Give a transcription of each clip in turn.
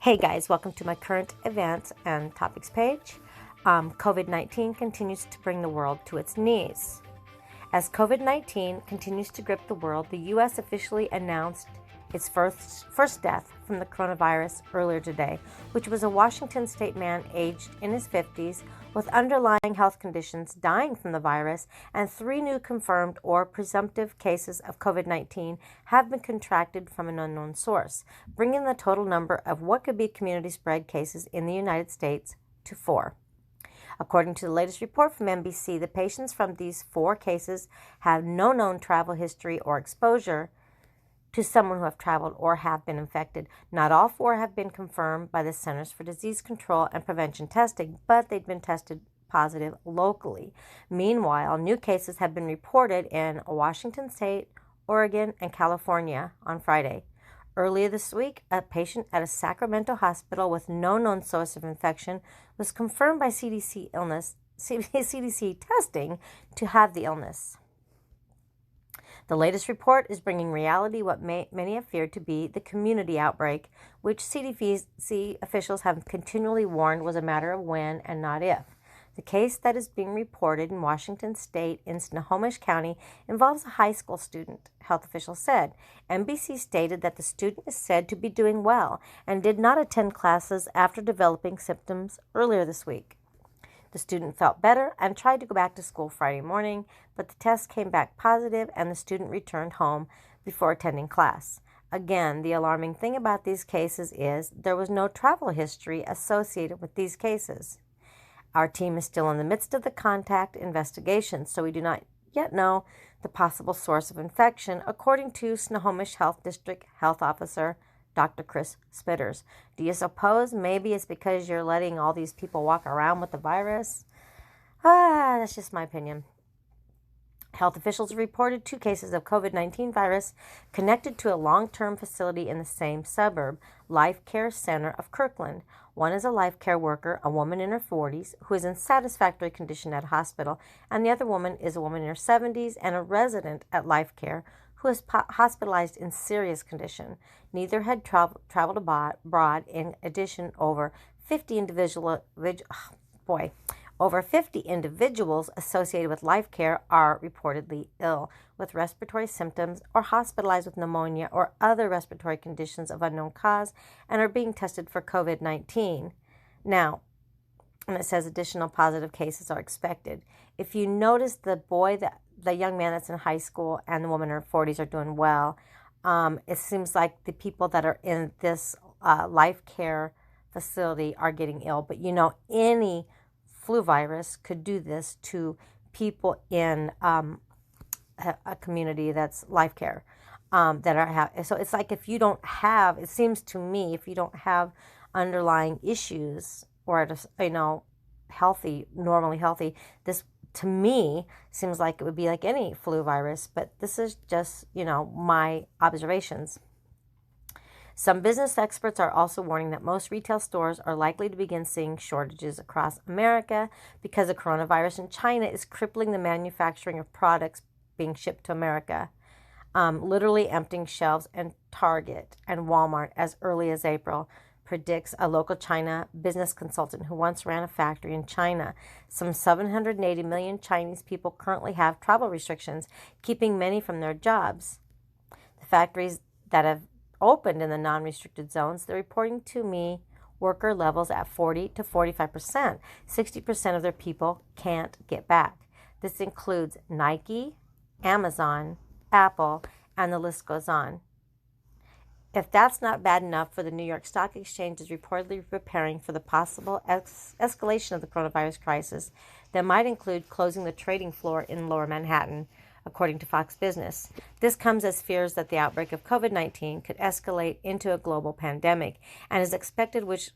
Hey guys, welcome to my current events and topics page. COVID-19 continues to bring the world to its knees. As COVID-19 continues to grip the world, the U.S. officially announced its first death from the coronavirus earlier today, which was a Washington state man aged in his 50s with underlying health conditions dying from the virus, and 3 new confirmed or presumptive cases of COVID-19 have been contracted from an unknown source, bringing the total number of what could be community spread cases in the United States to 4. According to the latest report from NBC, the patients from these 4 cases have no known travel history or exposure to someone who have traveled or have been infected. Not all 4 have been confirmed by the Centers for Disease Control and Prevention testing, but they've been tested positive locally. Meanwhile, new cases have been reported in Washington State, Oregon, and California on Friday. Earlier this week, a patient at a Sacramento hospital with no known source of infection was confirmed by CDC testing to have the illness. The latest report is bringing reality what many have feared to be the community outbreak, which CDC officials have continually warned was a matter of when and not if. The case that is being reported in Washington State in Snohomish County involves a high school student, health officials said. NBC stated that the student is said to be doing well and did not attend classes after developing symptoms earlier this week. The student felt better and tried to go back to school Friday morning, but the test came back positive and the student returned home before attending class. Again, the alarming thing about these cases is there was no travel history associated with these cases. Our team is still in the midst of the contact investigation, so we do not yet know the possible source of infection, according to Snohomish Health District Health Officer Dr. Chris Spitters. Do you suppose maybe it's because you're letting all these people walk around with the virus? That's just my opinion. Health officials reported 2 cases of COVID-19 virus connected to a long-term facility in the same suburb, Life Care Center of Kirkland. One is a life care worker, a woman in her 40s, who is in satisfactory condition at a hospital, and the other woman is a woman in her 70s and a resident at Life Care who is hospitalized in serious condition. Neither had traveled abroad. In addition, over 50 individuals associated with Life Care are reportedly ill with respiratory symptoms or hospitalized with pneumonia or other respiratory conditions of unknown cause and are being tested for COVID-19. Now, and it says additional positive cases are expected. If you notice the young man that's in high school and the woman in her 40s are doing well, it seems like the people that are in this life care facility are getting ill. But any flu virus could do this to people in a community that's life care so it's like if you don't have, it seems to me, if you don't have underlying issues or normally healthy, this to me seems like it would be like any flu virus, but this is just, my observations. Some business experts are also warning that most retail stores are likely to begin seeing shortages across America because the coronavirus in China is crippling the manufacturing of products being shipped to America, literally emptying shelves in Target and Walmart as early as April, predicts a local China business consultant who once ran a factory in China. Some 780 million Chinese people currently have travel restrictions, keeping many from their jobs. The factories that have opened in the non-restricted zones, they're reporting to me worker levels at 40 to 45%. 60% of their people can't get back. This includes Nike, Amazon, Apple, and the list goes on. If that's not bad enough, for the New York Stock Exchange is reportedly preparing for the possible escalation of the coronavirus crisis that might include closing the trading floor in Lower Manhattan, according to Fox Business. This comes as fears that the outbreak of COVID-19 could escalate into a global pandemic, and is expected, which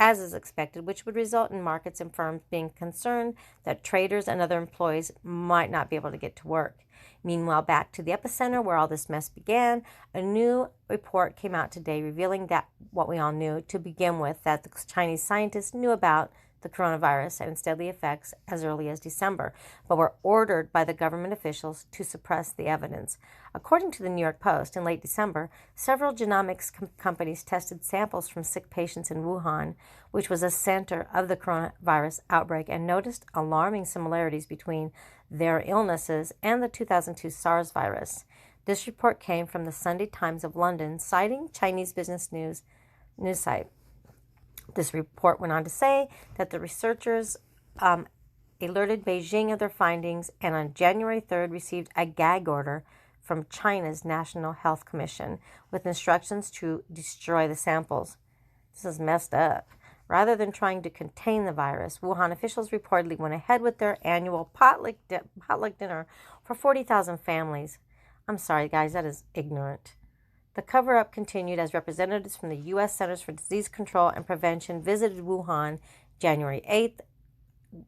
would result in markets and firms being concerned that traders and other employees might not be able to get to work. Meanwhile, back to the epicenter where all this mess began, a new report came out today revealing that what we all knew to begin with, that the Chinese scientists knew about the coronavirus and its deadly effects as early as December, but were ordered by the government officials to suppress the evidence. According to the New York Post, in late December, several genomics companies tested samples from sick patients in Wuhan, which was a center of the coronavirus outbreak, and noticed alarming similarities between their illnesses and the 2002 SARS virus. This report came from the Sunday Times of London, citing Chinese business news site. This report went on to say that the researchers alerted Beijing of their findings, and on January 3rd received a gag order from China's National Health Commission with instructions to destroy the samples. This is messed up. Rather than trying to contain the virus, Wuhan officials reportedly went ahead with their annual potluck dinner for 40,000 families. I'm sorry, guys, that is ignorant. The cover-up continued as representatives from the U.S. Centers for Disease Control and Prevention visited Wuhan January 8th,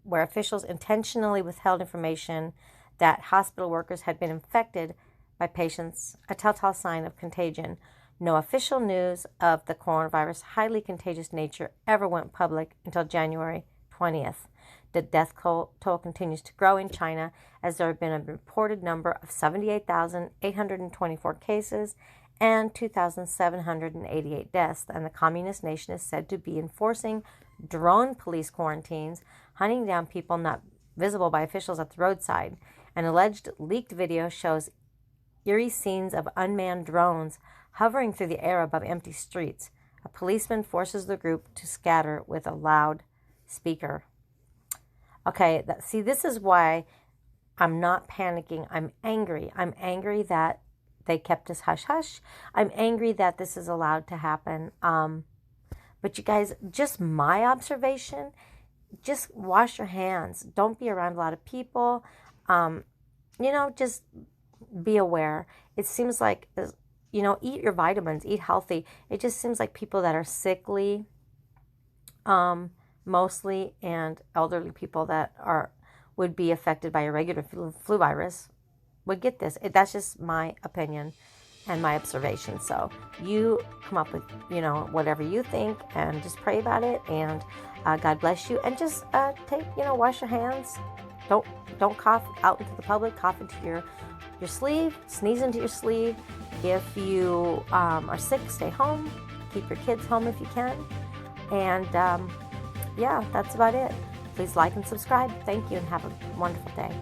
where officials intentionally withheld information that hospital workers had been infected by patients, a telltale sign of contagion. No official news of the coronavirus' highly contagious nature ever went public until January 20th. The death toll continues to grow in China, as there have been a reported number of 78,824 cases and 2,788 deaths, and the communist nation is said to be enforcing drone police quarantines, hunting down people not visible by officials at the roadside. An alleged leaked video shows eerie scenes of unmanned drones hovering through the air above empty streets. A policeman forces the group to scatter with a loud speaker. Okay, see, this is why I'm not panicking. I'm angry. I'm angry that they kept us hush-hush. I'm angry that this is allowed to happen. But you guys, just my observation, just wash your hands. Don't be around a lot of people. Just be aware. It seems like, eat your vitamins, eat healthy. It just seems like people that are sickly, mostly, and elderly people that would be affected by a regular flu virus would get this. That's just my opinion and my observation. So you come up with, whatever you think, and just pray about it. And God bless you. And just wash your hands. Don't cough out into the public. Cough into your sleeve. Sneeze into your sleeve. If you are sick, stay home. Keep your kids home if you can. And that's about it. Please like and subscribe. Thank you, and have a wonderful day.